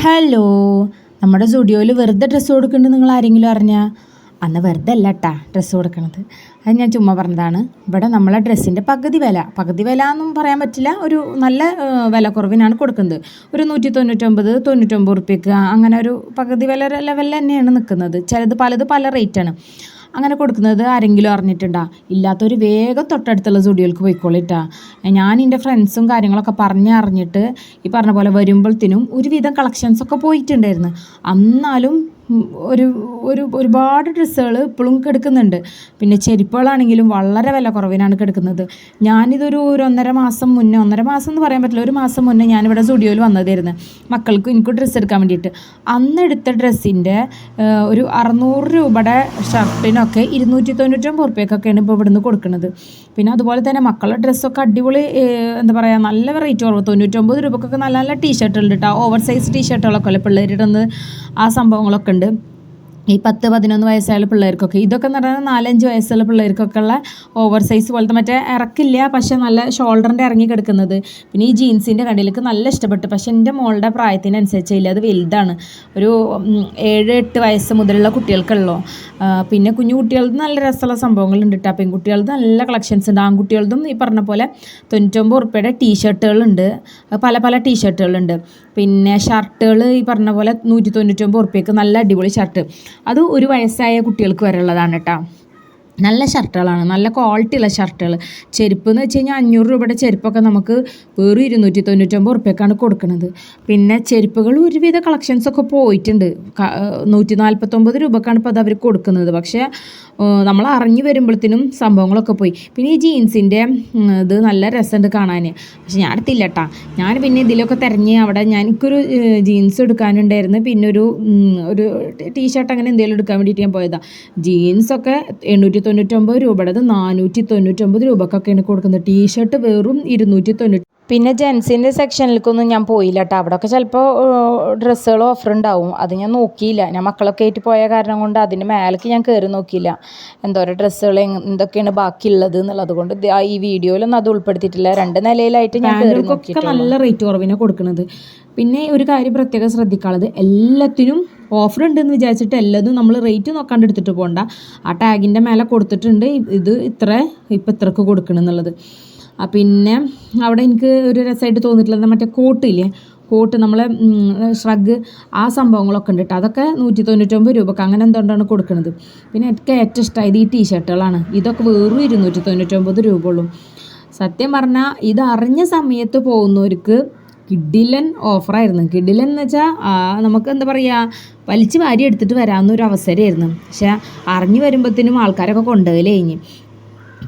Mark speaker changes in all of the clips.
Speaker 1: Hello, നമ്മുടെ സ്റ്റുഡിയോയിൽ വെറുതെ ഡ്രസ്സ് കൊടുക്കുന്നുണ്ട് നിങ്ങൾ ആരെങ്കിലും അറിഞ്ഞാൽ? അന്ന് വെറുതെ അല്ല കേട്ടാ ഡ്രസ്സ് കൊടുക്കണത്, അത് ഞാൻ ചുമ്മാ പറഞ്ഞതാണ്. ഇവിടെ നമ്മളെ ഡ്രസ്സിൻ്റെ പകുതി വില എന്നും പറയാൻ പറ്റില്ല, ഒരു നല്ല വില കുറവിനാണ് കൊടുക്കുന്നത്. ഒരു 199 റുപ്യക്ക് അങ്ങനെ ഒരു പകുതി വില ലെവലിൽ തന്നെയാണ് നിൽക്കുന്നത്. ചിലത് പല റേറ്റാണ് അങ്ങനെ കൊടുക്കുന്നത്. ആരെങ്കിലും അറിഞ്ഞിട്ടുണ്ടാ? ഇല്ലാത്തൊരു വേഗം തൊട്ടടുത്തുള്ള സ്റ്റുഡിയോയിലേക്ക് പോയിക്കോളിട്ടാ. ഞാൻ എൻ്റെ ഫ്രണ്ട്സും കാര്യങ്ങളൊക്കെ പറഞ്ഞറിഞ്ഞിട്ട് ഈ പറഞ്ഞ പോലെ വരുമ്പോഴത്തേനും ഒരുവിധം കളക്ഷൻസൊക്കെ പോയിട്ടുണ്ടായിരുന്നു. എന്നാലും ഒരുപാട് ഡ്രസ്സുകൾ ഇപ്പോഴും കിടക്കുന്നുണ്ട്. പിന്നെ ചെരുപ്പുകളാണെങ്കിലും വളരെ വില കുറവിനാണ് കിടക്കുന്നത്. ഞാനിതൊരു 1.5 മാസം മുന്നേ, 1.5 മാസം എന്ന് പറയാൻ പറ്റില്ല, 1 മാസം മുന്നേ ഞാനിവിടെ സ്റ്റുഡിയോയിൽ വന്നതായിരുന്നു മക്കൾക്കും എനിക്കും ഡ്രസ്സ് എടുക്കാൻ വേണ്ടിയിട്ട്. അന്ന് എടുത്ത ഡ്രസ്സിൻ്റെ ഒരു 600 രൂപയുടെ ഷർട്ടിനൊക്കെ 299 റുപ്യക്കൊക്കെയാണ് ഇപ്പോൾ ഇവിടുന്ന് കൊടുക്കുന്നത്. പിന്നെ അതുപോലെ തന്നെ മക്കളുടെ ഡ്രസ്സൊക്കെ അടിപൊളി, എന്താ പറയുക, നല്ല റേറ്റ് കുറവ്, 99 രൂപക്കൊക്കെ നല്ല നല്ല ടീഷർട്ടുകളുണ്ട് കേട്ടോ. ഓവർ സൈസ് ടീഷർട്ടുകളൊക്കെ അല്ലേ പിള്ളേരിടുന്നത്, ആ സംഭവങ്ങളൊക്കെ ഉണ്ട്. ഈ 10-11 വയസ്സായുള്ള പിള്ളേർക്കൊക്കെ, ഇതൊക്കെ എന്ന് പറഞ്ഞാൽ 4-5 വയസ്സുള്ള പിള്ളേർക്കൊക്കെ ഉള്ള ഓവർ സൈസ് പോലത്തെ, മറ്റേ ഇറക്കില്ല പക്ഷെ നല്ല ഷോൾഡറിൻ്റെ ഇറങ്ങി കിടക്കുന്നത്. പിന്നെ ഈ ജീൻസിൻ്റെ കടയിലേക്ക് നല്ല ഇഷ്ടപ്പെട്ടു. പക്ഷെ എൻ്റെ മോളുടെ പ്രായത്തിനനുസരിച്ചില്ല, അത് വലുതാണ്, ഒരു 7-8 വയസ്സ് മുതലുള്ള കുട്ടികൾക്കുള്ളൂ. പിന്നെ കുഞ്ഞു കുട്ടികൾക്ക് നല്ല രസമുള്ള സംഭവങ്ങളുണ്ട് കേട്ടോ. പെൺകുട്ടികൾക്ക് നല്ല കളക്ഷൻസ് ഉണ്ട്. ആൺകുട്ടികൾക്കും ഈ പറഞ്ഞ പോലെ 99 റുപ്യയുടെ ടീഷർട്ടുകളുണ്ട്, പല ടീഷർട്ടുകളുണ്ട്. പിന്നെ ഷർട്ടുകൾ ഈ പറഞ്ഞ പോലെ 199 റുപ്യക്ക് നല്ല അടിപൊളി ഷർട്ട്, അത് ഒരു വയസ്സായ കുട്ടികൾക്ക് വരെ ഉള്ളതാണ് കേട്ടോ. നല്ല ഷർട്ടുകളാണ്, നല്ല ക്വാളിറ്റി ഉള്ള ഷർട്ടുകൾ. ചെരുപ്പ് എന്ന് വെച്ച് കഴിഞ്ഞാൽ 500 രൂപയുടെ ചെരുപ്പൊക്കെ നമുക്ക് വെറും 299 റുപ്യക്കാണ് കൊടുക്കുന്നത്. പിന്നെ ചെരുപ്പുകൾ ഒരുവിധ കളക്ഷൻസൊക്കെ പോയിട്ടുണ്ട്. 149 രൂപക്കാണ് ഇപ്പോൾ അത് അവർ കൊടുക്കുന്നത്. പക്ഷേ നമ്മൾ അറിഞ്ഞു വരുമ്പോഴത്തേനും സംഭവങ്ങളൊക്കെ പോയി. പിന്നെ ഈ ജീൻസിൻ്റെ ഇത് നല്ല രസമുണ്ട് കാണാൻ. പക്ഷെ ഞാൻ എടുത്തില്ല കേട്ടോ. ഞാൻ പിന്നെ ഇതിലൊക്കെ തിരഞ്ഞ് അവിടെ എനിക്കൊരു ജീൻസ് എടുക്കാനുണ്ടായിരുന്നു, പിന്നെ ഒരു ടീഷർട്ട് അങ്ങനെ എന്തെങ്കിലും എടുക്കാൻ വേണ്ടിയിട്ട് ഞാൻ പോയതാണ്. ജീൻസൊക്കെ 899 രൂപയുടേത് 499 രൂപക്കൊക്കെയാണ് കൊടുക്കുന്നത്. ടീഷർട്ട് വെറും 290. പിന്നെ ജെൻസിൻ്റെ സെക്ഷനിലേക്കൊന്നും ഞാൻ പോയില്ല കേട്ടോ. അവിടെയൊക്കെ ചിലപ്പോൾ ഡ്രസ്സുകൾ ഓഫർ ഉണ്ടാവും, അത് ഞാൻ നോക്കിയില്ല. ഞാൻ മക്കളൊക്കെ ആയിട്ട് പോയ കാരണം കൊണ്ട് അതിൻ്റെ മേലേക്ക് ഞാൻ കയറി നോക്കിയില്ല, എന്തോരം ഡ്രസ്സുകൾ എന്തൊക്കെയാണ് ബാക്കിയുള്ളത് എന്നുള്ളത് കൊണ്ട് ഈ വീഡിയോയിലൊന്നും അത് ഉൾപ്പെടുത്തിയിട്ടില്ല. 2 നിലയിലായിട്ട് ഞാൻ കയറി നോക്കിയിട്ട് നല്ല റേറ്റ് കുറവിനെ കൊടുക്കുന്നത്. പിന്നെ ഒരു കാര്യം പ്രത്യേകം ശ്രദ്ധിക്കാനുള്ളത്, എല്ലാത്തിനും ഓഫർ ഉണ്ടെന്ന് വിചാരിച്ചിട്ട് എല്ലാതും നമ്മൾ റേറ്റ് നോക്കാണ്ട് എടുത്തിട്ട് പോകണ്ട. ആ ടാഗിൻ്റെ മേലെ കൊടുത്തിട്ടുണ്ട് ഇത് ഇത്രക്ക് കൊടുക്കണം എന്നുള്ളത്. പിന്നെ അവിടെ എനിക്ക് ഒരു രസമായിട്ട് തോന്നിയിട്ടുള്ളത് മറ്റേ കോട്ട് നമ്മളെ ഷ്രഗ്, ആ സംഭവങ്ങളൊക്കെ ഉണ്ട് കേട്ടോ. അതൊക്കെ 199 രൂപക്ക് അങ്ങനെ എന്തുകൊണ്ടാണ് കൊടുക്കുന്നത്. പിന്നെ എനിക്ക് ഏറ്റവും ഇഷ്ടമായത് ഈ ടീഷർട്ടുകളാണ്. ഇതൊക്കെ വെറും 299 രൂപ ഉള്ളൂ. സത്യം പറഞ്ഞാൽ ഇത് അറിഞ്ഞ സമയത്ത് പോകുന്നവർക്ക് കിഡിലൻ ഓഫറായിരുന്നു. കിഡിലൻ എന്ന് വെച്ചാൽ നമുക്ക് എന്താ പറയുക, വലിച്ച് വാരി എടുത്തിട്ട് വരാവുന്നൊരു അവസരമായിരുന്നു. പക്ഷേ അറിഞ്ഞു വരുമ്പോഴത്തേനും ആൾക്കാരൊക്കെ കൊണ്ടുപോകലേ കഴിഞ്ഞ്.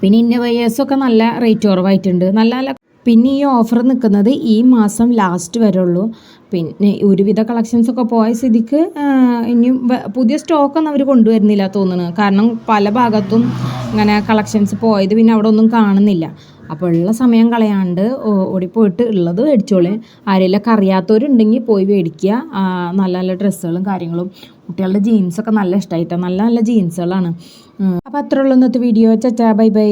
Speaker 1: പിന്നെ ഇന്നോവേഴ്സൊക്കെ നല്ല റേറ്റ് കുറവായിട്ടുണ്ട്, നല്ല. പിന്നെ ഈ ഓഫർ നിൽക്കുന്നത് ഈ മാസം ലാസ്റ്റ് വരെ ഉള്ളൂ. പിന്നെ ഒരുവിധ കളക്ഷൻസൊക്കെ പോയ സ്ഥിതിക്ക് ഇനിയും പുതിയ സ്റ്റോക്കൊന്നും അവർ കൊണ്ടുവരുന്നില്ല തോന്നുന്നു. കാരണം പല ഭാഗത്തും ഇങ്ങനെ കളക്ഷൻസ് പോയത് പിന്നെ അവിടെ ഒന്നും കാണുന്നില്ല. അപ്പോൾ ഉള്ള സമയം കളയാണ്ട് ഓടിപ്പോയിട്ട് ഉള്ളത് മേടിച്ചോളേ. ആരെങ്കിലൊക്കെ അറിയാത്തവരുണ്ടെങ്കിൽ പോയി മേടിക്കുക. നല്ല നല്ല ഡ്രസ്സുകളും കാര്യങ്ങളും. കുട്ടികളുടെ ജീൻസൊക്കെ നല്ല ഇഷ്ടമായിട്ടാണ്, നല്ല നല്ല ജീൻസുകളാണ്. അപ്പോൾ അത്രയുള്ള ഇന്നത്തെ വീഡിയോ. ചാ ബൈ.